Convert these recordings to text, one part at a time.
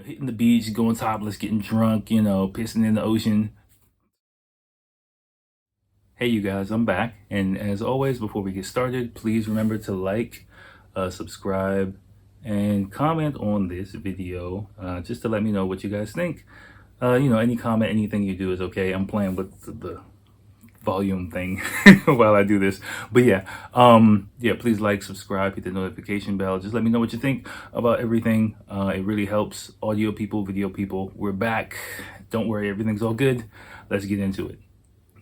hitting the beach, going topless, getting drunk, pissing in the ocean. Hey, you guys, I'm back. And as always, before we get started, please remember to like, subscribe, and comment on this video just to let me know what you guys think. Any comment, anything you do is okay. I'm playing with the volume thing while I do this. But yeah, please like, subscribe, hit the notification bell. Just let me know what you think about everything. It really helps audio people, video people. We're back. Don't worry, everything's all good. Let's get into it.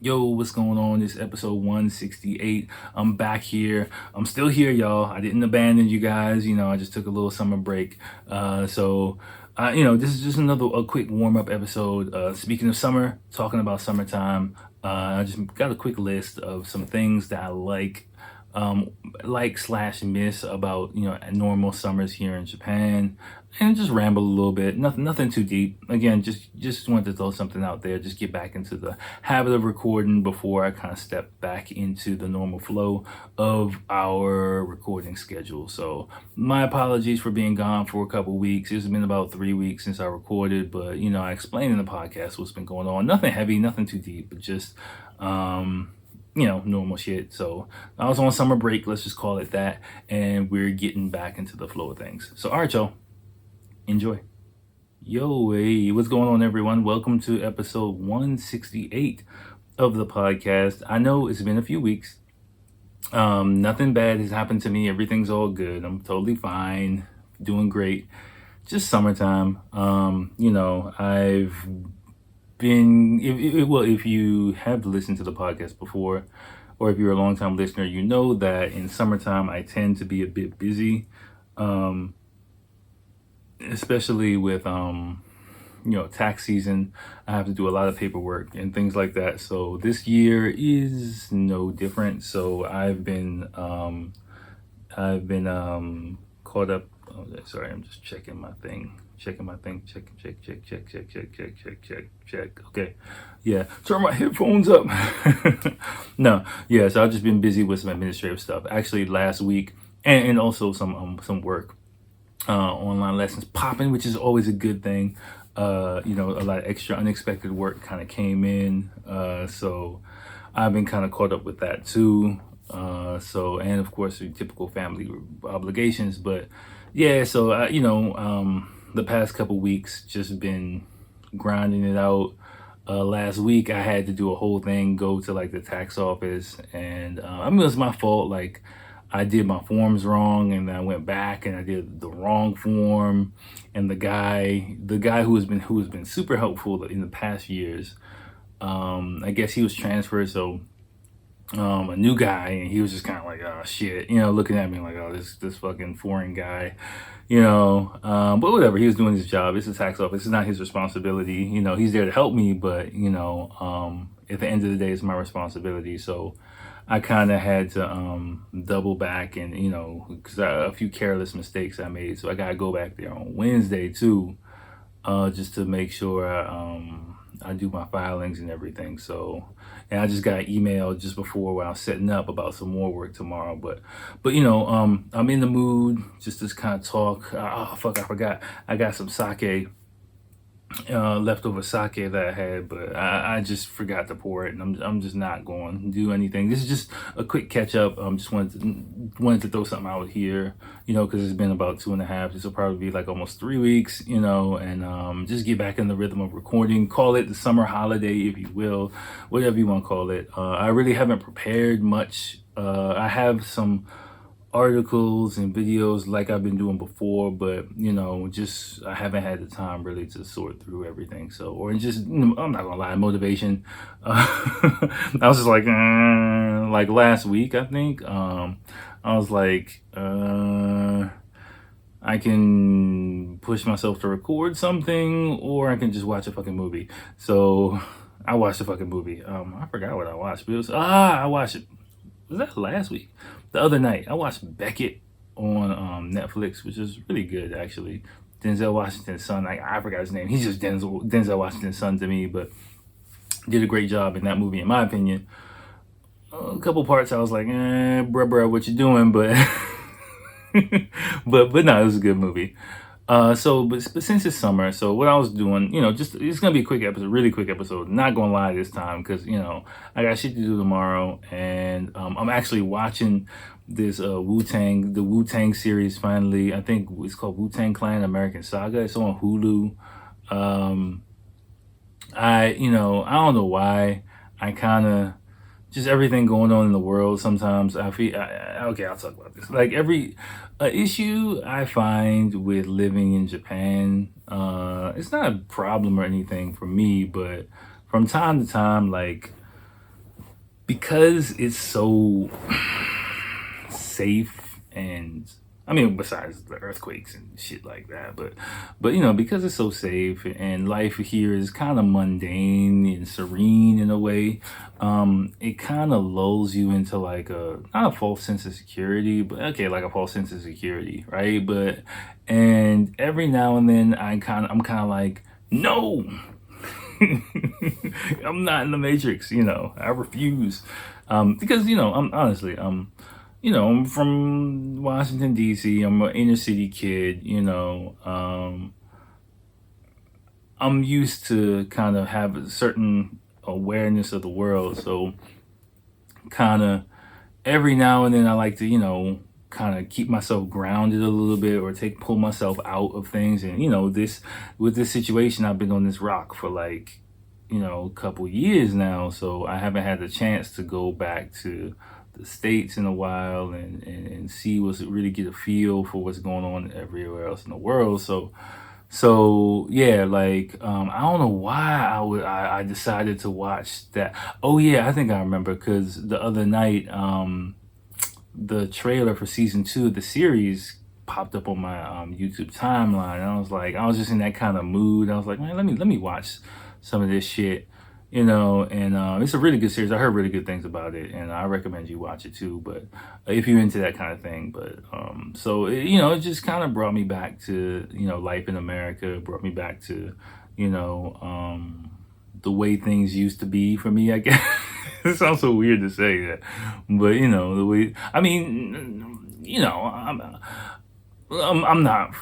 Yo, what's going on? This episode 168. I'm back here. I'm still here, y'all. I didn't abandon you guys. I just took a little summer break. This is just a quick warm-up episode. Speaking of summer, talking about summertime, I just got a quick list of some things that I like / miss about normal summers here in Japan, and just ramble a little bit. Nothing too deep. Again, just wanted to throw something out there. Just get back into the habit of recording before I kind of step back into the normal flow of our recording schedule. So my apologies for being gone for a couple weeks. It's been about 3 weeks since I recorded, but I explained in the podcast what's been going on. Nothing heavy, nothing too deep, but just normal shit. So I was on summer break, let's just call it that, and we're getting back into the flow of things. So all right, y'all, enjoy. Yo, hey, what's going on, everyone? Welcome to episode 168 of the podcast. I know it's been a few weeks. Nothing bad has happened to me. Everything's all good. I'm totally fine, doing great. Just summertime. I've been, if you have listened to the podcast before, or if you're a long-time listener, you know that in summertime I tend to be a bit busy, especially with tax season. I have to do a lot of paperwork and things like that. So this year is no different. So I've been caught up. Oh, sorry, I'm just checking my thing. Check. Okay. Yeah. Turn my headphones up. No. Yeah. So I've just been busy with some administrative stuff. Actually, last week, and also some work, online lessons popping, which is always a good thing. A lot of extra unexpected work kind of came in. So I've been kind of caught up with that too. And of course, the typical family obligations, but yeah, so the past couple weeks just been grinding it out. Last week I had to do a whole thing, go to like the tax office, and it was my fault. Like, I did my forms wrong, and then I went back and I did the wrong form. And the guy who has been super helpful in the past years, I guess he was transferred, so a new guy, and he was just kind of like, oh shit, looking at me like, oh, this fucking foreign guy, but whatever, he was doing his job. It's a tax office, it's not his responsibility. He's there to help me, but at the end of the day, it's my responsibility. So I kind of had to double back, and because a few careless mistakes I made, so I gotta go back there on Wednesday too, just to make sure I do my filings and everything. So, and I just got an email just before when I was setting up about some more work tomorrow. But I'm in the mood just to kind of talk. Oh fuck, I forgot. I got some sake, leftover sake that I had, but I just forgot to pour it, and I'm just not going to do anything. This is just a quick catch up. Just wanted to throw something out here, because it's been about 2.5. This will probably be like almost 3 weeks, and just get back in the rhythm of recording. Call it the summer holiday, if you will, whatever you want to call it. I really haven't prepared much. I have some articles and videos like I've been doing before, but just I haven't had the time really to sort through everything. So, or just I'm not gonna lie, motivation. I was just like last week, I think. I was like, I can push myself to record something, or I can just watch a fucking movie. So I watched a fucking movie. I forgot what I watched, but it was I watched it. Was that last week? The other night, I watched Beckett on Netflix, which is really good, actually. Denzel Washington's son, I forgot his name. He's just Denzel Washington's son to me, but did a great job in that movie, in my opinion. A couple parts, I was like, bruh, what you doing? But but no, it was a good movie. But since it's summer, so what I was doing, just it's gonna be a quick episode, really quick episode. Not gonna lie this time, because I got shit to do tomorrow, and I'm actually watching this the Wu Tang series. Finally, I think it's called Wu Tang Clan American Saga. It's on Hulu. Um, I don't know why. I kind of just everything going on in the world. Sometimes I feel okay. I'll talk about this. Like every issue I find with living in Japan, it's not a problem or anything for me, but from time to time, like because it's so safe, and I mean besides the earthquakes and shit like that, but because it's so safe and life here is kind of mundane and serene in a way, it kind of lulls you into like a not a false sense of security, but okay, like a false sense of security, right? But and every now and then I'm kind of like, no. I'm not in the Matrix, I refuse. Because I'm honestly, I'm from Washington D.C. I'm an inner city kid. I'm used to kind of have a certain awareness of the world, so kind of every now and then I like to, kind of keep myself grounded a little bit, or pull myself out of things. And this with this situation, I've been on this rock for like a couple years now, so I haven't had the chance to go back to the States in a while, and see really get a feel for what's going on everywhere else in the world. So yeah, like I don't know why I decided to watch that. Oh yeah, I think I remember, because the other night the trailer for season 2 of the series popped up on my YouTube timeline, and I was just in that kind of mood. I was like, man, let me watch some of this shit, and it's a really good series. I heard really good things about it, and I recommend you watch it too. But if you're into that kind of thing, but it just kind of brought me back to life in America. Brought me back to the way things used to be for me, I guess. It sounds so weird to say that, but the way. I mean, I'm not.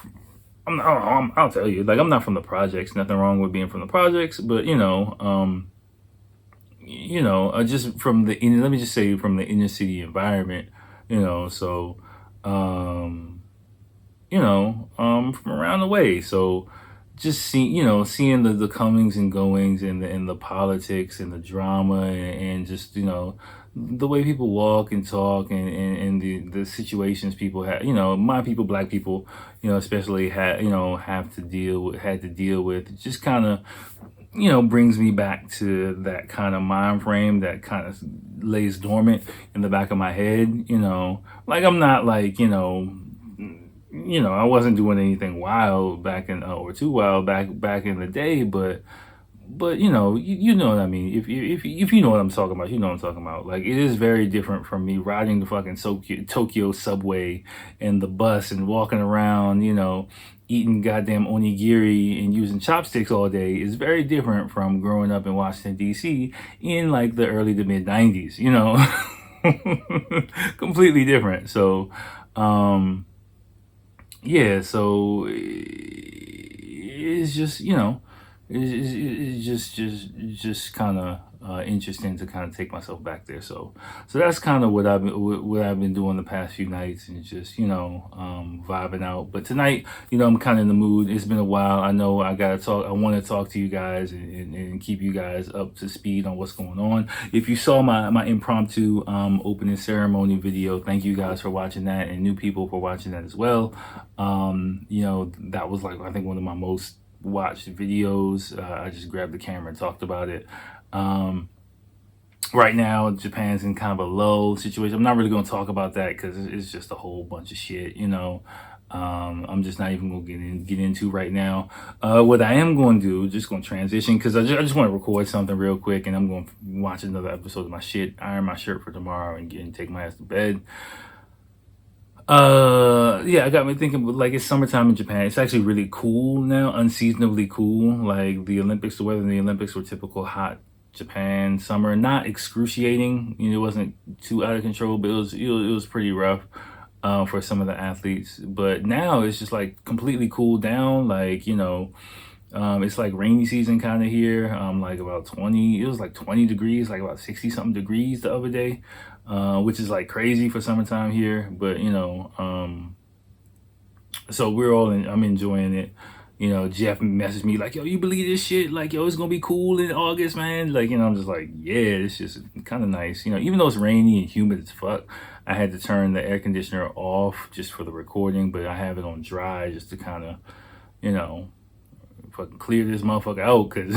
I'll tell you, like I'm not from the projects. Nothing wrong with being from the projects, but just from let me just say from the inner city environment, so from around the way. So just seeing the comings and goings, and the politics and the drama, and just the way people walk and talk, and the situations people have, my people, black people, especially had to deal with. It just kind of brings me back to that kind of mind frame that kind of lays dormant in the back of my head. Like I'm not like I wasn't doing anything wild back in or too wild back in the day, but you know what I mean. If you know what I'm talking about, you know what I'm talking about. Like it is very different from me riding the fucking Tokyo subway and the bus and walking around, eating goddamn onigiri and using chopsticks all day. Is very different from growing up in Washington D.C. in like the early to mid '90s. Completely different. So. Yeah, so it's just it's just kind of interesting to kind of take myself back there. So that's kind of what I've been doing the past few nights, and just vibing out. But tonight, I'm kind of in the mood. It's been a while. I know I gotta talk. I want to talk to you guys, and keep you guys up to speed on what's going on. If you saw my impromptu opening ceremony video, thank you guys for watching that, and new people for watching that as well. That was like I think one of my most watched videos. I just grabbed the camera and talked about it. Right now, Japan's in kind of a low situation. I'm not really going to talk about that because it's just a whole bunch of shit. I'm just not even going to get into right now. What I am going to do, just going to transition, because I just want to record something real quick, and I'm going to watch another episode of my shit, iron my shirt for tomorrow, and take my ass to bed. Yeah, I got me thinking, like, it's summertime in Japan. It's actually really cool now, unseasonably cool. Like the weather in the Olympics were typical hot Japan summer, not excruciating. It wasn't too out of control, but it was pretty rough. for some of the athletes. But now it's just like completely cooled down. Like, it's like rainy season kind of here. Like about 20, it was like 20 degrees, like about 60 something degrees the other day, which is like crazy for summertime here. But, so I'm enjoying it. Jeff messaged me like, yo, you believe this shit? Like, yo, it's gonna be cool in August, man. Like, I'm just like, yeah, it's just kind of nice. Even though it's rainy and humid as fuck, I had to turn the air conditioner off just for the recording, but I have it on dry just to kind of, you know, fucking clear this motherfucker out because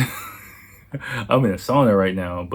I'm in a sauna right now.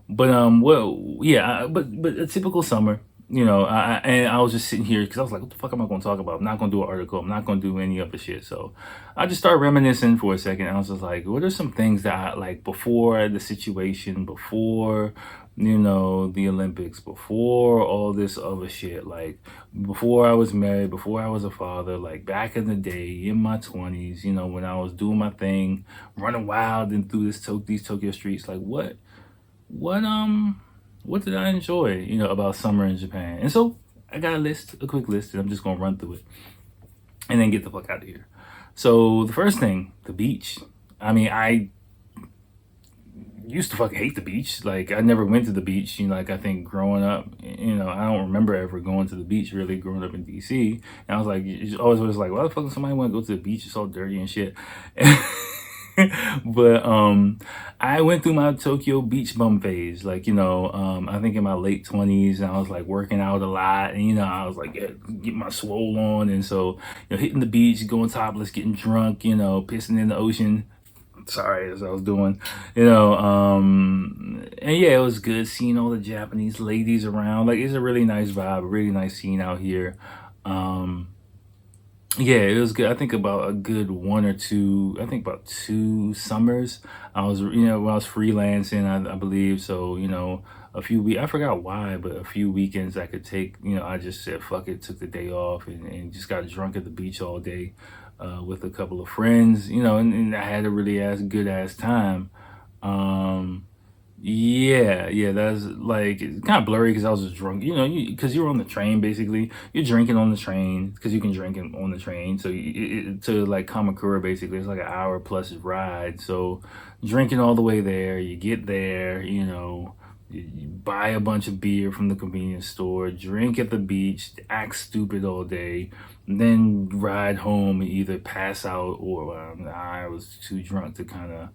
Well, yeah, but a typical summer. And I was just sitting here because I was like, what the fuck am I going to talk about? I'm not going to do an article. I'm not going to do any of the shit. So I just started reminiscing for a second. I was just like, what are some things that I like before the situation, before, the Olympics, before all this other shit, like before I was married, before I was a father, like back in the day in my 20s, when I was doing my thing, running wild and through these Tokyo streets, like what did I enjoy, about summer in Japan? And so I got a quick list, and I'm just gonna run through it and then get the fuck out of here. So the first thing, the beach. I mean, I used to fucking hate the beach. Like, I never went to the beach. Like, I think growing up, I don't remember ever going to the beach really growing up in DC. And I was like, you always was like, why the fuck does somebody want to go to the beach? It's all dirty and shit. But I went through my Tokyo beach bum phase, like, I think in my late 20s, and I was like working out a lot, and I was like getting my swole on, and so hitting the beach, going topless, getting drunk, pissing in the ocean. Sorry, as I was doing, and yeah, it was good seeing all the Japanese ladies around. Like, it's a really nice vibe, a really nice scene out here. Yeah, it was good. I think about a good one or two, I think about 2 summers. I was, when I was freelancing, I believe. So, a few weeks, I forgot why, but a few weekends I could take, I just said, fuck it, took the day off and just got drunk at the beach all day with a couple of friends, and I had a really good ass time. Um, yeah, that's like it's kind of blurry because I was just drunk. Because you're on the train basically. You're drinking on the train because you can drink on the train. So to like Kamakura basically, it's like an hour plus ride. So drinking all the way there, you get there. You buy a bunch of beer from the convenience store, drink at the beach, act stupid all day, and then ride home and either pass out or I was too drunk to kind of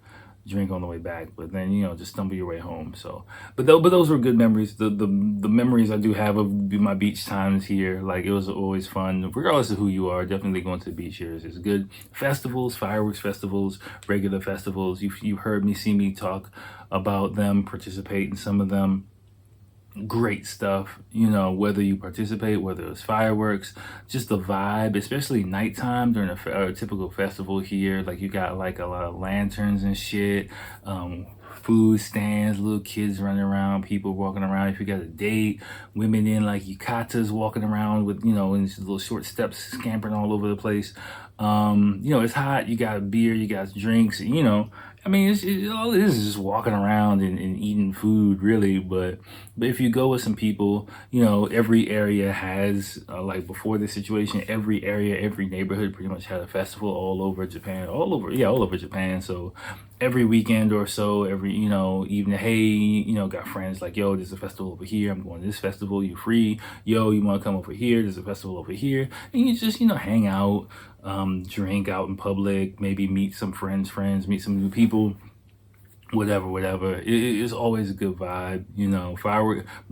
drink on the way back, but then just stumble your way home. So but those were good memories. The memories I do have of my beach times here, like it was always fun regardless of who you are. Definitely going to the beach here is good. Festivals, fireworks festivals, regular festivals, you heard me, see me talk about them, participate in some of them. Great stuff, whether you participate, whether it's fireworks, just the vibe, especially nighttime during a typical festival here. Like, you got like a lot of lanterns and shit, food stands, little kids running around, people walking around. If you got a date, women in like yukatas walking around with, in these little short steps, scampering all over the place. It's hot, you got beer, you got drinks, I mean, all it is just walking around and eating food, really. But if you go with some people, every area has, like before this situation, every area, every neighborhood pretty much had a festival all over Japan, all over Japan. So every weekend or so, every, evening, hey, got friends like, yo, there's a festival over here. I'm going to this festival. You free? Yo, you want to come over here? There's a festival over here. And you just, hang out, drink out in public, maybe meet some friends, meet some new people, whatever. It's always a good vibe.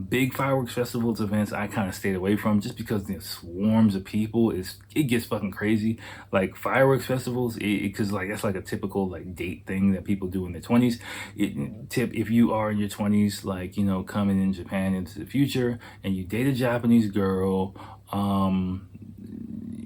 Big fireworks festivals, events I kind of stayed away from just because the swarms of people it gets fucking crazy. Like fireworks festivals, because like that's like a typical like date thing that people do in their 20s. Tip, if you are in your 20s, like coming in Japan into the future and you date a Japanese girl,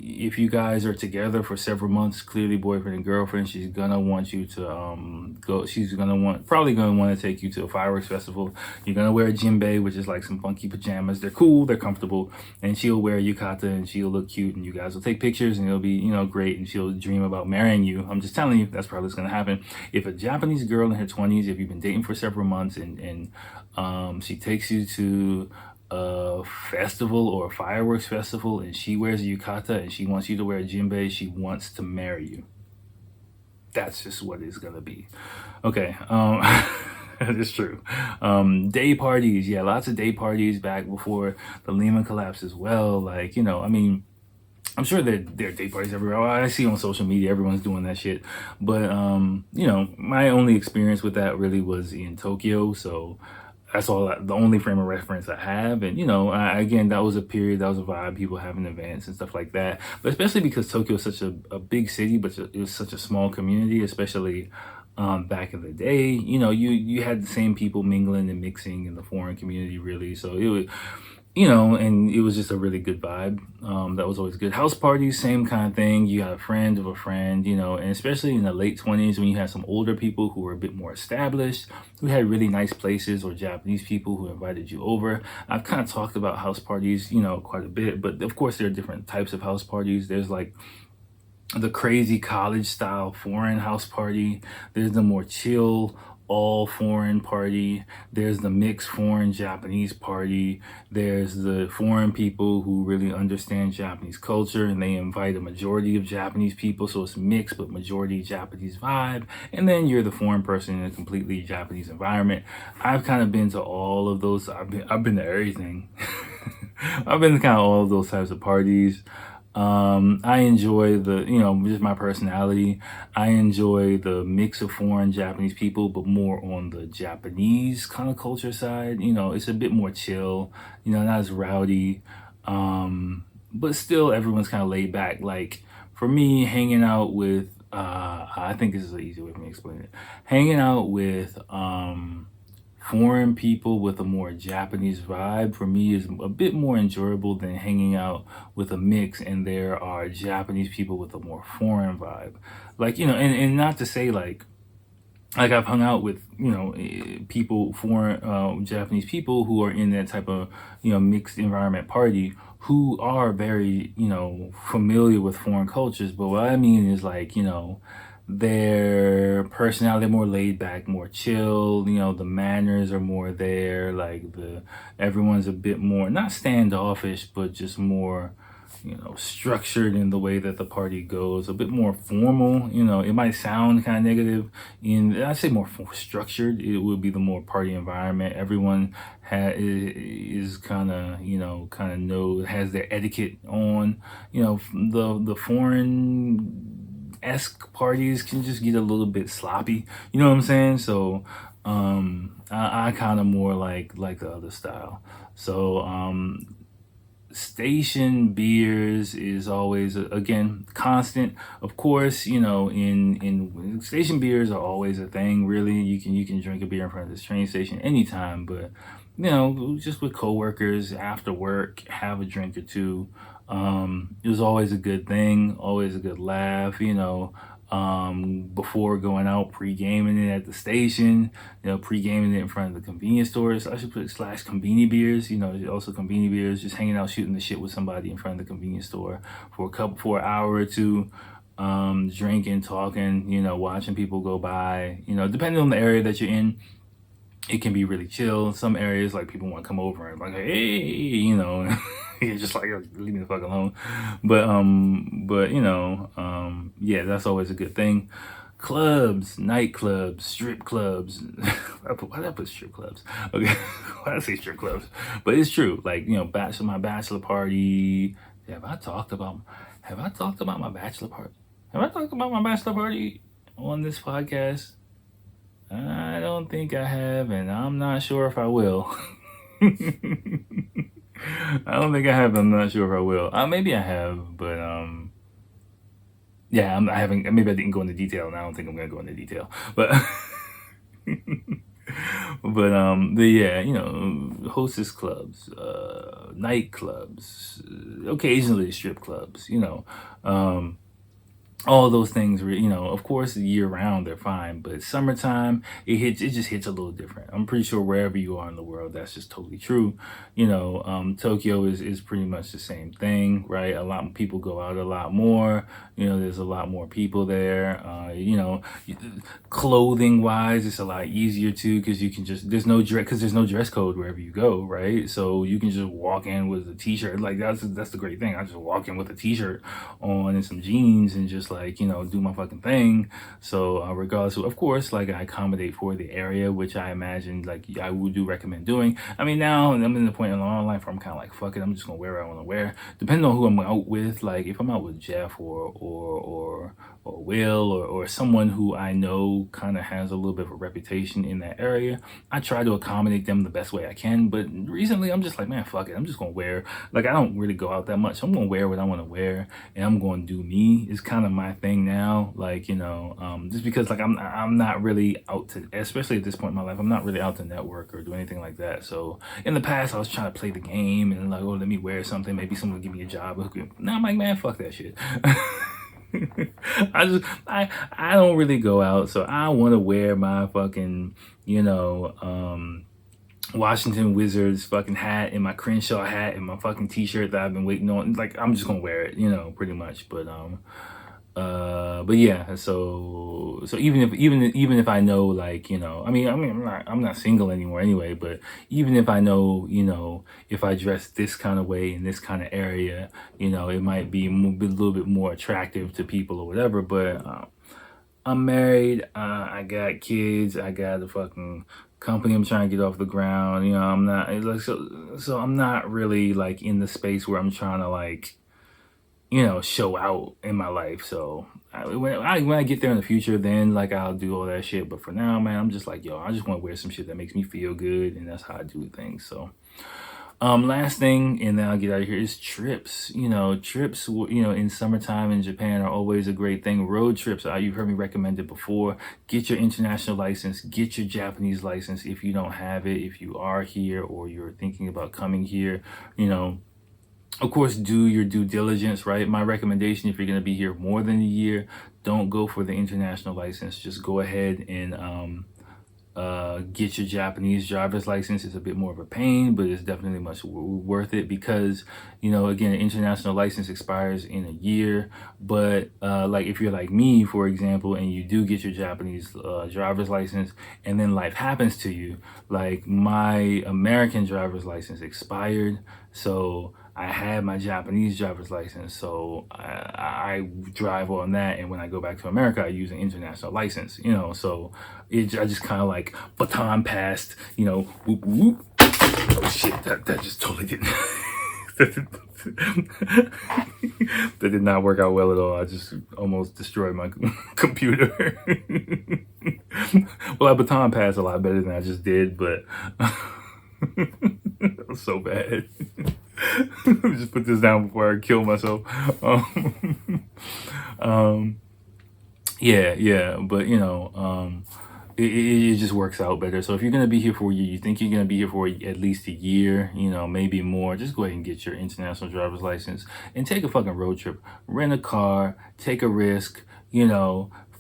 if you guys are together for several months, clearly boyfriend and girlfriend, she's gonna want you to go. She's probably gonna want to take you to a fireworks festival. You're gonna wear a jinbei, which is like some funky pajamas. They're cool, they're comfortable, and she'll wear a yukata and she'll look cute, and you guys will take pictures, and it'll be great, and she'll dream about marrying you. I'm just telling you, that's probably what's gonna happen. If a Japanese girl in her 20s, if you've been dating for several months, and she takes you to a festival or a fireworks festival and she wears a yukata and she wants you to wear a djembe, she wants to marry you. That's just what it's gonna be. Okay. It's true. Day parties, yeah, lots of day parties back before the Lehman collapse as well. Like, I mean, I'm sure that there are day parties everywhere. I see on social media everyone's doing that shit. But my only experience with that really was in Tokyo. So that's the only frame of reference I have. And again, that was a period, that was a vibe, people having events and stuff like that. But especially because Tokyo is such a big city, but it was such a small community, especially back in the day. You had the same people mingling and mixing in the foreign community, really. So it was, and it was just a really good vibe. That was always good. House parties, same kind of thing. You got a friend of a friend, and especially in the late 20s when you had some older people who were a bit more established, who had really nice places, or Japanese people who invited you over. I've kind of talked about house parties, quite a bit, but of course there are different types of house parties. There's like the crazy college style foreign house party. There's the more chill all foreign party. There's the mixed foreign Japanese party. There's the foreign people who really understand Japanese culture and they invite a majority of Japanese people, so it's mixed but majority Japanese vibe. And then you're the foreign person in a completely Japanese environment. I've kind of been to all of those. I've been to everything. I've been to kind of all of those types of parties. I enjoy just my personality. I enjoy the mix of foreign Japanese people, but more on the Japanese kind of culture side. It's a bit more chill, not as rowdy. But still everyone's kind of laid back. Like for me, hanging out with, I think this is an easy way for me to explain it. Hanging out with, foreign people with a more Japanese vibe for me is a bit more enjoyable than hanging out with a mix and there are Japanese people with a more foreign vibe. Like, and not to say like I've hung out with, people, foreign, Japanese people who are in that type of, mixed environment party who are very, familiar with foreign cultures. But what I mean is like, their personality, they're more laid back, more chill, the manners are more there, like everyone's a bit more, not standoffish, but just more, structured in the way that the party goes, a bit more formal. It might sound kind of negative, I'd say more structured. It would be the more party environment. Everyone is kind of, has their etiquette on. The foreign esque parties can just get a little bit sloppy. You know what I'm saying? So I kind of more like the other style. So station beers is always again constant. Of course, in station beers are always a thing. Really, you can drink a beer in front of this train station anytime, but just with coworkers after work, have a drink or two. It was always a good thing, always a good laugh, before going out, pre-gaming it at the station, pre-gaming it in front of the convenience stores. I should put / convenience beers, also convenience beers, just hanging out, shooting the shit with somebody in front of the convenience store for an hour or two, drinking, talking, watching people go by, depending on the area that you're in. It can be really chill. Some areas, like, people want to come over and like, hey, you're just like, leave me the fuck alone. But yeah, that's always a good thing. Clubs, nightclubs, strip clubs. Why did I put strip clubs? Okay, why did I say strip clubs? But it's true. Like, my bachelor party. Have I talked about my bachelor party? Have I talked about my bachelor party on this podcast? I don't think I have, and I'm not sure if I will. I don't think I have. I'm not sure if I will. Maybe I have, but yeah, I haven't. Maybe I didn't go into detail, and I don't think I'm gonna go into detail. But yeah, hostess clubs, nightclubs, occasionally strip clubs. all those things, of course, year round they're fine, but summertime it just hits a little different. I'm pretty sure wherever you are in the world, that's just totally true. Tokyo is pretty much the same thing, right? A lot of people go out a lot more. There's a lot more people there. Clothing wise, it's a lot easier too, because you can just there's no dress code wherever you go, right? So you can just walk in with a t-shirt. Like that's the great thing. I just walk in with a t-shirt on and some jeans and just do my fucking thing. So regardless of course, like, I accommodate for the area, which I imagine like I would do recommend doing. I mean, now I'm in the point in my life where I'm kind of like, fuck it, I'm just gonna wear what I want to wear, depending on who I'm out with. Like if I'm out with Jeff or Will or someone who I know kind of has a little bit of a reputation in that area, I try to accommodate them the best way I can. But recently I'm just like, man, fuck it, I'm just gonna wear, like, I don't really go out that much, so I'm gonna wear what I want to wear and I'm going to do me. It's kind of my thing now, like, just because like I'm not really out to, especially at this point in my life, I'm not really out to network or do anything like that. So in the past I was trying to play the game and like, oh, let me wear something, maybe someone will give me a job. Now I'm like, man, fuck that shit. I don't really go out, so I want to wear my fucking Washington Wizards fucking hat and my Crenshaw hat and my fucking t-shirt that I've been waiting on. Like, I'm just gonna wear it, pretty much. But yeah, so even if I know, like, I'm not single anymore anyway, but even if I know, if I dress this kind of way in this kind of area, it might be a little bit more attractive to people or whatever. But I'm married, I got kids, I got a fucking company I'm trying to get off the ground. I'm not like, so I'm not really like in the space where I'm trying to like show out in my life. So when I get there in the future, then like I'll do all that shit. But for now, man, I'm just like, yo, I just want to wear some shit that makes me feel good, and that's how I do things. So last thing, and then I'll get out of here, is trips. Trips, in summertime in Japan are always a great thing. Road trips, you've heard me recommend it before. Get your international license, get your Japanese license if you don't have it, if you are here or you're thinking about coming here. Of course, do your due diligence, right? My recommendation, if you're going to be here more than a year, don't go for the international license. Just go ahead and get your Japanese driver's license. It's a bit more of a pain, but it's definitely much worth it because, again, an international license expires in a year. But like if you're like me, for example, and you do get your Japanese driver's license and then life happens to you, like my American driver's license expired. So I had my Japanese driver's license, so I drive on that, and when I go back to America, I use an international license, so I just kind of like baton passed, whoop, whoop. Oh shit, that just totally didn't, that did not work out well at all. I just almost destroyed my computer. Well, I baton passed a lot better than I just did, but that was so bad. Let me just put this down before I kill myself. Yeah, but it just works out better. So if you're gonna be here for a year, you think you're gonna be here for at least a year, maybe more, just go ahead and get your international driver's license and take a fucking road trip. Rent a car, take a risk,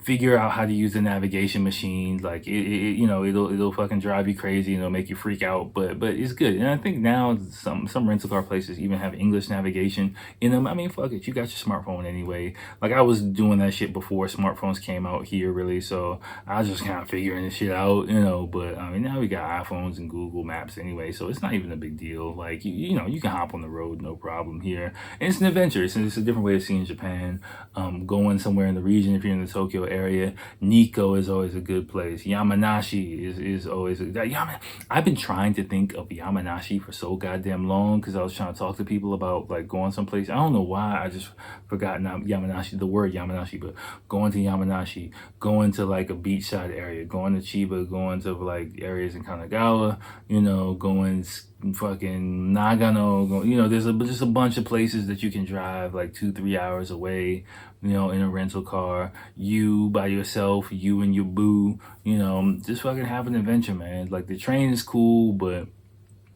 figure out how to use the navigation machine. Like it'll fucking drive you crazy, make you freak out, but it's good. And I think now some rental car places even have English navigation in them. I mean, fuck it, you got your smartphone anyway. Like I was doing that shit before smartphones came out here, really. So I was just kind of figuring this shit out, but I mean, now we got iPhones and Google Maps anyway, so it's not even a big deal. Like you can hop on the road, no problem here. And it's an adventure. It's a different way of seeing Japan. Going somewhere in the region, if you're in the Tokyo area, Nikko is always a good place. Yamanashi is always I've been trying to think of Yamanashi for so goddamn long because I was trying to talk to people about like going someplace. I don't know why, I just forgot Yamanashi, the word Yamanashi, but going to Yamanashi, going to like a beachside area, going to Chiba, going to like areas in Kanagawa, going fucking Nagano, there's just a bunch of places that you can drive like 2-3 hours away, in a rental car, you by yourself, you and your boo, just fucking have an adventure, man. Like the train is cool, but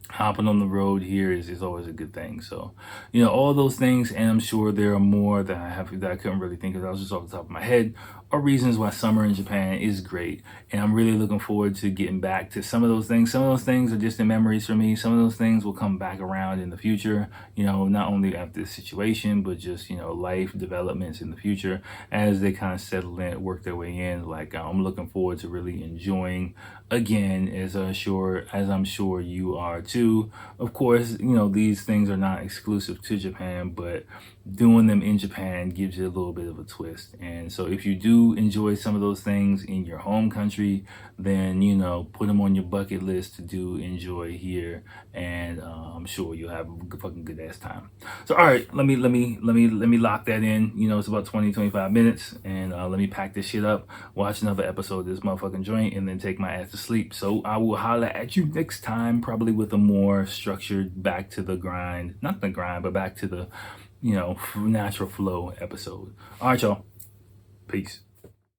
hopping on the road here is always a good thing. So, all those things, and I'm sure there are more that I couldn't really think of. That was just off the top of my head. Are reasons why summer in Japan is great, and I'm really looking forward to getting back to some of those things. Some of those things are distant memories for me. Some of those things will come back around in the future. Not only after this situation, but just life developments in the future as they kind of settle in, work their way in. Like I'm looking forward to really enjoying again, as I'm sure you are too. Of course, these things are not exclusive to Japan, but doing them in Japan gives you a little bit of a twist. And so if you do enjoy some of those things in your home country, then put them on your bucket list to do enjoy here, and I'm sure you'll have a fucking good ass time. So all right, let me lock that in. It's about 20-25 minutes, and let me pack this shit up, watch another episode of this motherfucking joint, and then take my ass to sleep. So I will holler at you next time, probably with a more structured, back to the grind, not the grind, but back to the natural flow episode. All right, y'all. Peace.